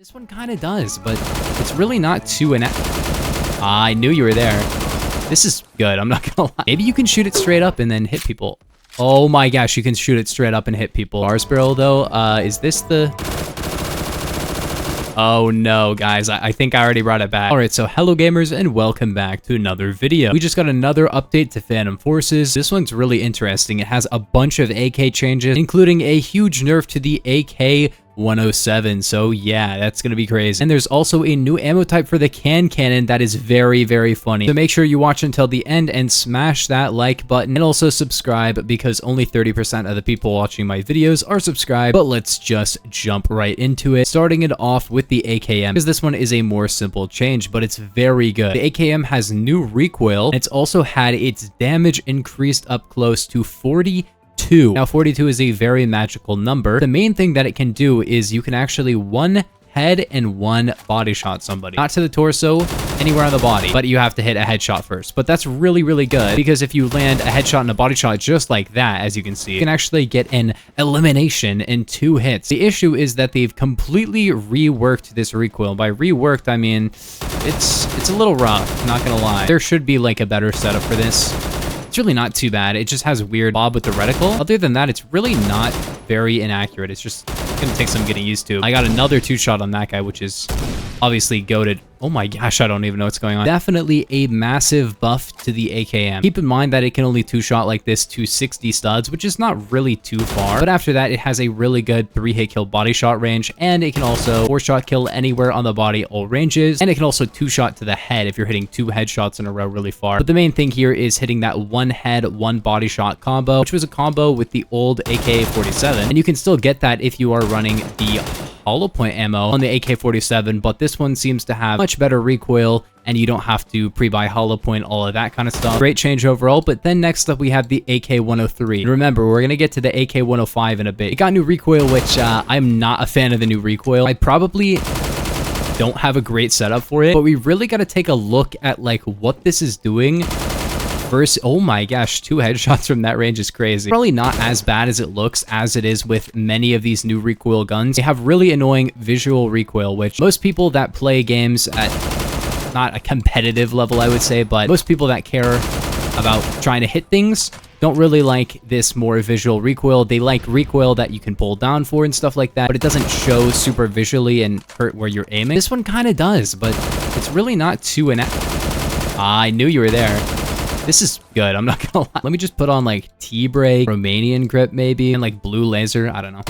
This one kind of does, but it's really not too I knew you were there. This is good, I'm not gonna lie. Maybe you can shoot it straight up and then hit people. Oh my gosh, you can shoot it straight up and hit people. Bars barrel though, is this the... Oh no, guys, I think I already brought it back. Alright, so hello gamers and welcome back to another video. We just got another update to Phantom Forces. This one's really interesting. It has a bunch of AK changes, including a huge nerf to the AK 107. So yeah, that's gonna be crazy. And there's also a new ammo type for the cannon that is very, very funny. So make sure you watch until the end and smash that like button and also subscribe because only 30% of the people watching my videos are subscribed. But let's just jump right into it, starting it off with the AKM because this one is a more simple change, but it's very good. The AKM has new recoil and it's also had its damage increased up close to 42. Now 42 is a very magical number. The main thing that it can do is you can actually one head and one body shot somebody. Not to the torso, anywhere on the body, but you have to hit a headshot first. But that's really, really good because if you land a headshot and a body shot just like that, as you can see, you can actually get an elimination in 2 hits. The issue is that they've completely reworked this recoil. By reworked, I mean, it's a little rough, not gonna lie. There should be like a better setup for this. It's really not too bad. It just has a weird bob with the reticle. Other than that, it's really not very inaccurate. It's just gonna take some getting used to. I got another 2-shot on that guy, which is obviously goated. Oh my gosh, I don't even know what's going on. Definitely a massive buff to the AKM. Keep in mind that it can only 2-shot like this to 60 studs, which is not really too far. But after that, it has a really good 3-hit kill body shot range, and it can also 4-shot kill anywhere on the body, all ranges, and it can also 2-shot to the head if you're hitting 2 headshots in a row really far. But the main thing here is hitting that 1 head, 1 body shot combo, which was a combo with the old AK-47, and you can still get that if you are running the hollow point ammo on the AK-47, but this one seems to have much better recoil and you don't have to pre-buy hollow point, all of that kind of stuff. Great change overall. But then next up we have the AK-103. And remember, we're gonna get to the AK-105 in a bit. It got new recoil, which I'm not a fan of the new recoil. I probably don't have a great setup for it, but we really got to take a look at like what this is doing. First, oh my gosh, 2 headshots from that range is crazy. Probably not as bad as it looks, as it is with many of these new recoil guns. They have really annoying visual recoil, which most people that play games at not a competitive level, I would say, but most people that care about trying to hit things don't really like this more visual recoil. They like recoil that you can pull down for and stuff like that, but it doesn't show super visually and hurt where you're aiming. This one kind of does, but it's really not too I knew you were there. This is good, I'm not gonna lie. Let me just put on like T-brake, Romanian grip maybe, and like blue laser, I don't know.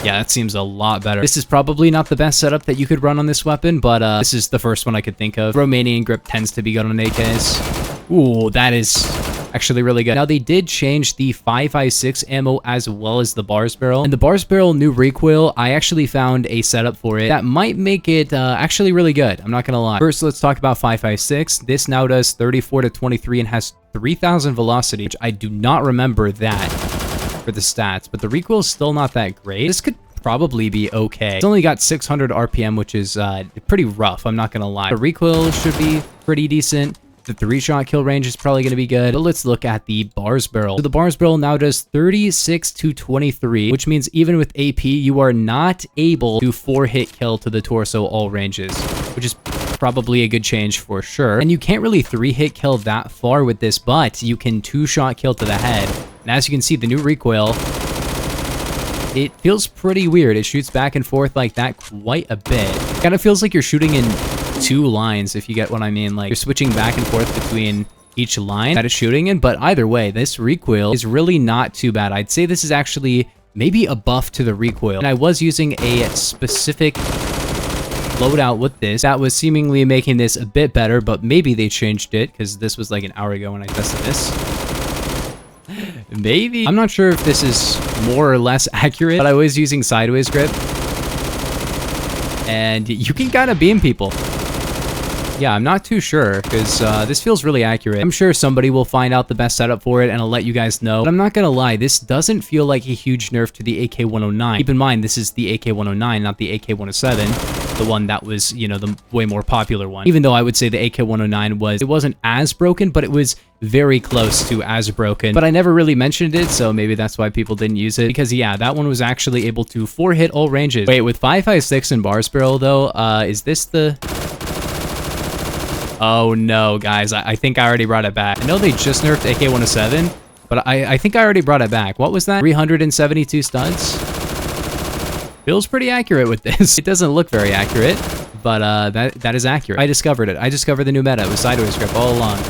Yeah, that seems a lot better. This is probably not the best setup that you could run on this weapon, but this is the first one I could think of. Romanian grip tends to be good on AKs. Ooh, that is actually really good. Now, they did change the 5.56 ammo as well as the bars barrel. And the bars barrel new recoil, I actually found a setup for it that might make it actually really good. I'm not gonna lie. First, let's talk about 5.56. This now does 34 to 23 and has 3,000 velocity, which I do not remember that for the stats, but the recoil is still not that great. This could probably be okay. It's only got 600 RPM, which is pretty rough, I'm not gonna lie. The recoil should be pretty decent. The 3-shot kill range is probably going to be good, but let's look at the bars barrel. So the bars barrel now does 36 to 23, which means even with AP, you are not able to 4-hit kill to the torso all ranges, which is probably a good change for sure. And you can't really 3-hit kill that far with this, but you can 2-shot kill to the head. And as you can see, the new recoil, it feels pretty weird. It shoots back and forth like that quite a bit. It kind of feels like you're shooting in 2 lines, if you get what I mean. Like, you're switching back and forth between each line that it's shooting in, but either way, this recoil is really not too bad. I'd say this is actually maybe a buff to the recoil. And I was using a specific loadout with this that was seemingly making this a bit better, but maybe they changed it because this was like an hour ago when I tested this. Maybe. I'm not sure if this is more or less accurate, but I was using sideways grip. And you can kind of beam people. Yeah, I'm not too sure, because this feels really accurate. I'm sure somebody will find out the best setup for it, and I'll let you guys know. But I'm not gonna lie, this doesn't feel like a huge nerf to the AK-109. Keep in mind, this is the AK-109, not the AK-107, the one that was, you know, the way more popular one. Even though I would say the AK-109 it wasn't as broken, but it was very close to as broken. But I never really mentioned it, so maybe that's why people didn't use it. Because yeah, that one was actually able to 4-hit all ranges. Wait, with 5.56 and bars barrel though, is this the... Oh no, guys, I think I already brought it back. I know they just nerfed AK-107, but I think I already brought it back. What was that? 372 studs? Feels pretty accurate with this. It doesn't look very accurate, but that is accurate. I discovered it. I discovered the new meta. It was sideways grip all along.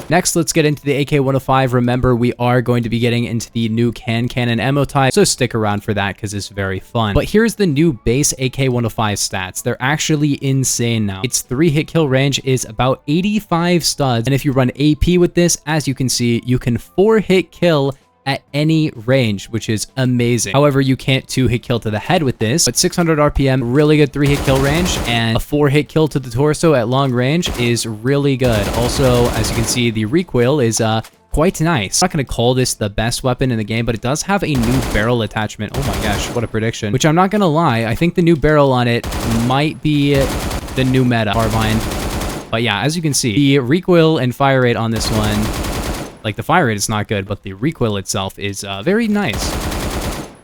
Next, let's get into the AK-105. Remember, we are going to be getting into the new cannon ammo type, so stick around for that because it's very fun. But here's the new base AK-105 stats. They're actually insane now. Its 3-hit kill range is about 85 studs, and if you run AP with this, as you can see, you can 4-hit kill at any range, which is amazing. However, you can't 2-hit kill to the head with this, but 600 RPM, really good 3-hit kill range, and a 4-hit kill to the torso at long range is really good. Also, as you can see, the recoil is quite nice. I'm not going to call this the best weapon in the game, but it does have a new barrel attachment. Oh my gosh, what a prediction. Which I'm not going to lie, I think the new barrel on it might be the new meta carbine. But yeah, as you can see, the recoil and fire rate on this one, like the fire rate is not good, but the recoil itself is very nice.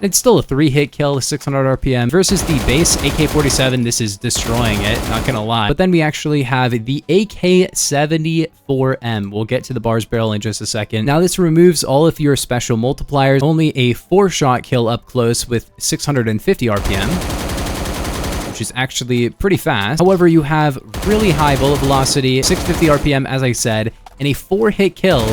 It's still a 3-hit kill, 600 RPM. Versus the base AK-47, this is destroying it, not gonna lie. But then we actually have the AK-74M. We'll get to the bars barrel in just a second. Now this removes all of your special multipliers. Only a 4-shot kill up close with 650 RPM. Which is actually pretty fast. However, you have really high bullet velocity, 650 RPM, as I said, and a 4-hit kill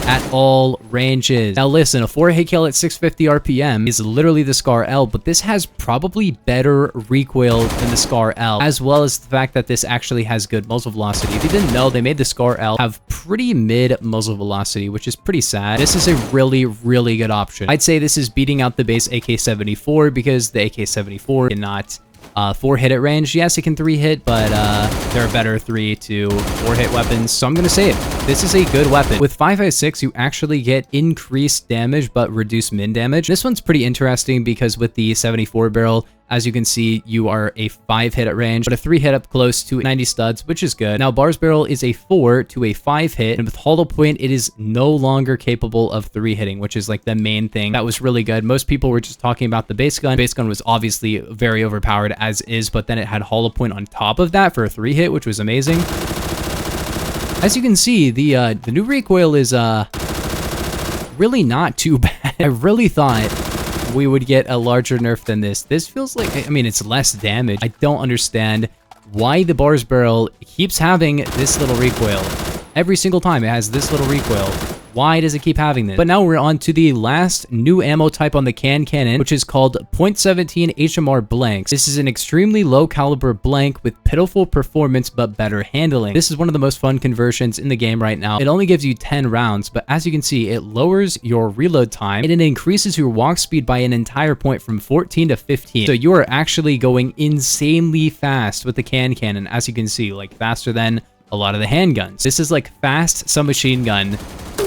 at all ranges. Now listen, a 4-hit kill at 650 RPM is literally the Scar L, but this has probably better recoil than the Scar L, as well as the fact that this actually has good muzzle velocity. If you didn't know, they made the Scar L have pretty mid muzzle velocity, which is pretty sad. This is a really, really good option. I'd say this is beating out the base AK-74 because the AK-74 cannot 4-hit at range. Yes, it can 3-hit, but there are better 3 to 4-hit weapons, so I'm gonna say it. This is a good weapon. With 5.56, you actually get increased damage, but reduced min damage. This one's pretty interesting because with the 74 barrel, as you can see, you are a 5-hit at range, but a 3-hit up close to 90 studs, which is good. Now, bars barrel is a 4 to a 5-hit, and with hollow point, it is no longer capable of 3-hitting, which is like the main thing. That was really good. Most people were just talking about the base gun. Base gun was obviously very overpowered as is, but then it had hollow point on top of that for a 3-hit, which was amazing. As you can see, the new recoil is really not too bad. I really thought we would get a larger nerf than this. This feels like, I mean, it's less damage. I don't understand why the bars barrel keeps having this little recoil. Every single time it has this little recoil. Why does it keep having this? But now we're on to the last new ammo type on the cannon, which is called .17 HMR blanks. This is an extremely low caliber blank with pitiful performance but better handling. This is one of the most fun conversions in the game right now. It only gives you 10 rounds, but as you can see, it lowers your reload time and it increases your walk speed by an entire point from 14 to 15. So you are actually going insanely fast with the cannon, as you can see, like faster than a lot of the handguns. This is like fast submachine gun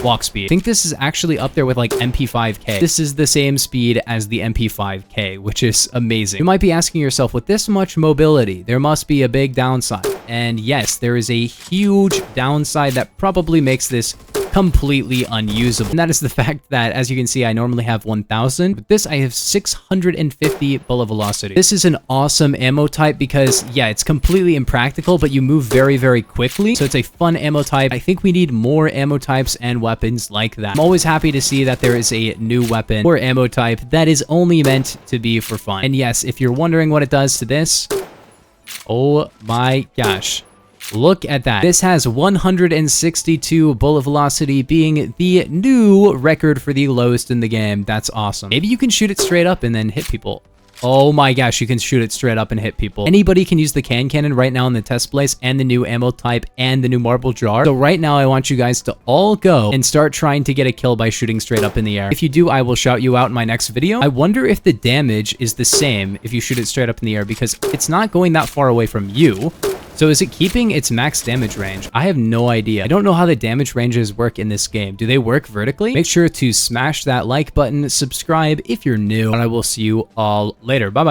walk speed. I think this is actually up there with like MP5K. This is the same speed as the MP5K, which is amazing. You might be asking yourself, with this much mobility, there must be a big downside. And yes, there is a huge downside that probably makes this completely unusable. And that is the fact that, as you can see, I normally have 1000. With this, I have 650 bullet velocity. This is an awesome ammo type because, yeah, it's completely impractical, but you move very, very quickly. So it's a fun ammo type. I think we need more ammo types and weapons like that. I'm always happy to see that there is a new weapon or ammo type that is only meant to be for fun. And yes, if you're wondering what it does to this, oh my gosh. Look at that. This has 162 bullet velocity, being the new record for the lowest in the game. That's awesome. Maybe you can shoot it straight up and then hit people. Oh my gosh, you can shoot it straight up and hit people. Anybody can use the cannon right now in the test place and the new ammo type and the new marble jar. So right now, I want you guys to all go and start trying to get a kill by shooting straight up in the air. If you do, I will shout you out in my next video. I wonder if the damage is the same if you shoot it straight up in the air because it's not going that far away from you. So is it keeping its max damage range? I have no idea. I don't know how the damage ranges work in this game. Do they work vertically? Make sure to smash that like button, subscribe if you're new, and I will see you all later. Bye bye.